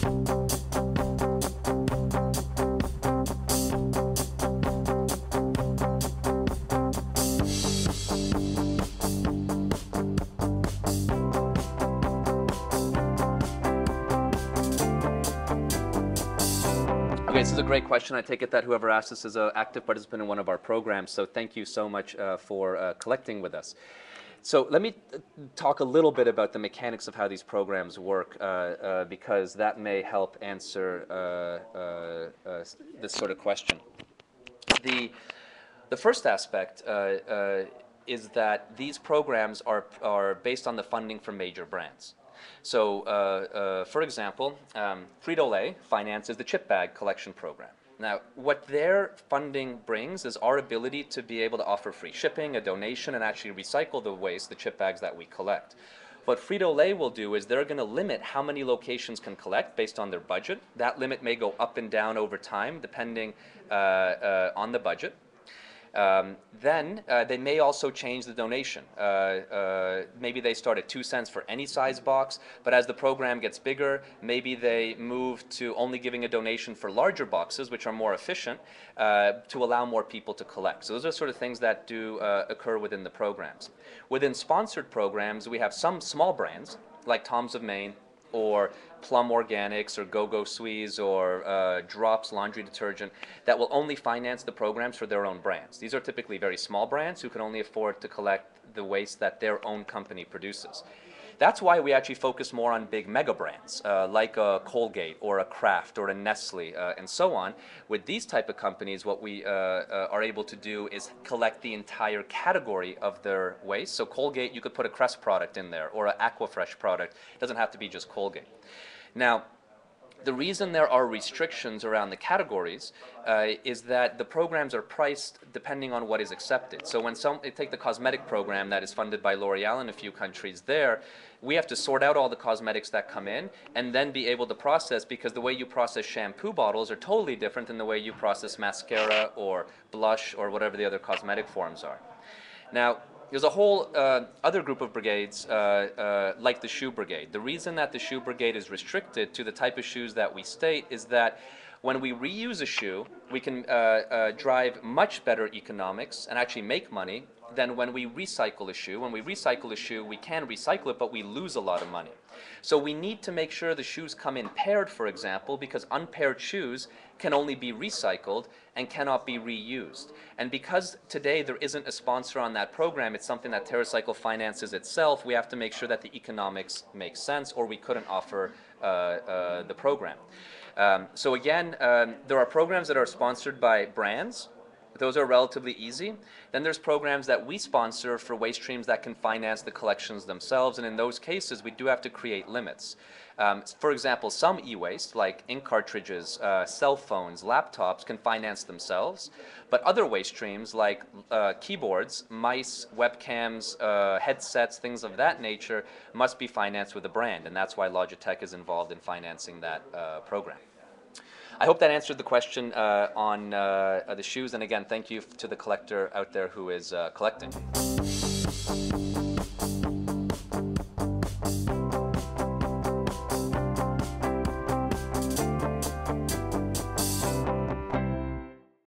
Okay, this is a great question. I take it that whoever asked this is an active participant in one of our programs, so thank you so much for collecting with us. So let me talk a little bit about the mechanics of how these programs work, because that may help answer this sort of question. The first aspect is that these programs are based on the funding from major brands. So, for example, Frito-Lay finances the chip bag collection program. Now, what their funding brings is our ability to be able to offer free shipping, a donation, and actually recycle the waste, the chip bags that we collect. What Frito-Lay will do is they're going to limit how many locations can collect based on their budget. That limit may go up and down over time depending on the budget. Then they may also change the donation. Maybe they start at 2 cents for any size box, but as the program gets bigger, maybe they move to only giving a donation for larger boxes, which are more efficient, to allow more people to collect. So those are sort of things that do occur within the programs. Within sponsored programs, we have some small brands, like Tom's of Maine, or Plum Organics, or Go-Go Squeeze, or Drops laundry detergent, that will only finance the programs for their own brands. These are typically very small brands who can only afford to collect the waste that their own company produces. That's why we actually focus more on big mega brands, like a Colgate, or a Kraft, or a Nestle, and so on. With these type of companies, what we are able to do is collect the entire category of their waste. So Colgate, you could put a Crest product in there, or an Aquafresh product. It doesn't have to be just Colgate. Now, the reason there are restrictions around the categories is that the programs are priced depending on what is accepted. So when take the cosmetic program that is funded by L'Oreal in a few countries there, we have to sort out all the cosmetics that come in and then be able to process, because the way you process shampoo bottles are totally different than the way you process mascara or blush or whatever the other cosmetic forms are. Now, there's a whole other group of brigades, like the shoe brigade. The reason that the shoe brigade is restricted to the type of shoes that we state is that when we reuse a shoe, we can drive much better economics and actually make money than when we recycle a shoe. When we recycle a shoe, we can recycle it, but we lose a lot of money. So we need to make sure the shoes come in paired, for example, because unpaired shoes can only be recycled and cannot be reused. And because today there isn't a sponsor on that program, it's something that TerraCycle finances itself, we have to make sure that the economics make sense, or we couldn't offer the program. So again, there are programs that are sponsored by brands. Those are relatively easy. Then there's programs that we sponsor for waste streams that can finance the collections themselves, and in those cases we do have to create limits. For example, some e-waste, like ink cartridges, cell phones, laptops, can finance themselves, but other waste streams like keyboards, mice, webcams, headsets, things of that nature must be financed with a brand, and that's why Logitech is involved in financing that program. I hope that answered the question on the shoes, and again, thank you to the collector out there who is collecting.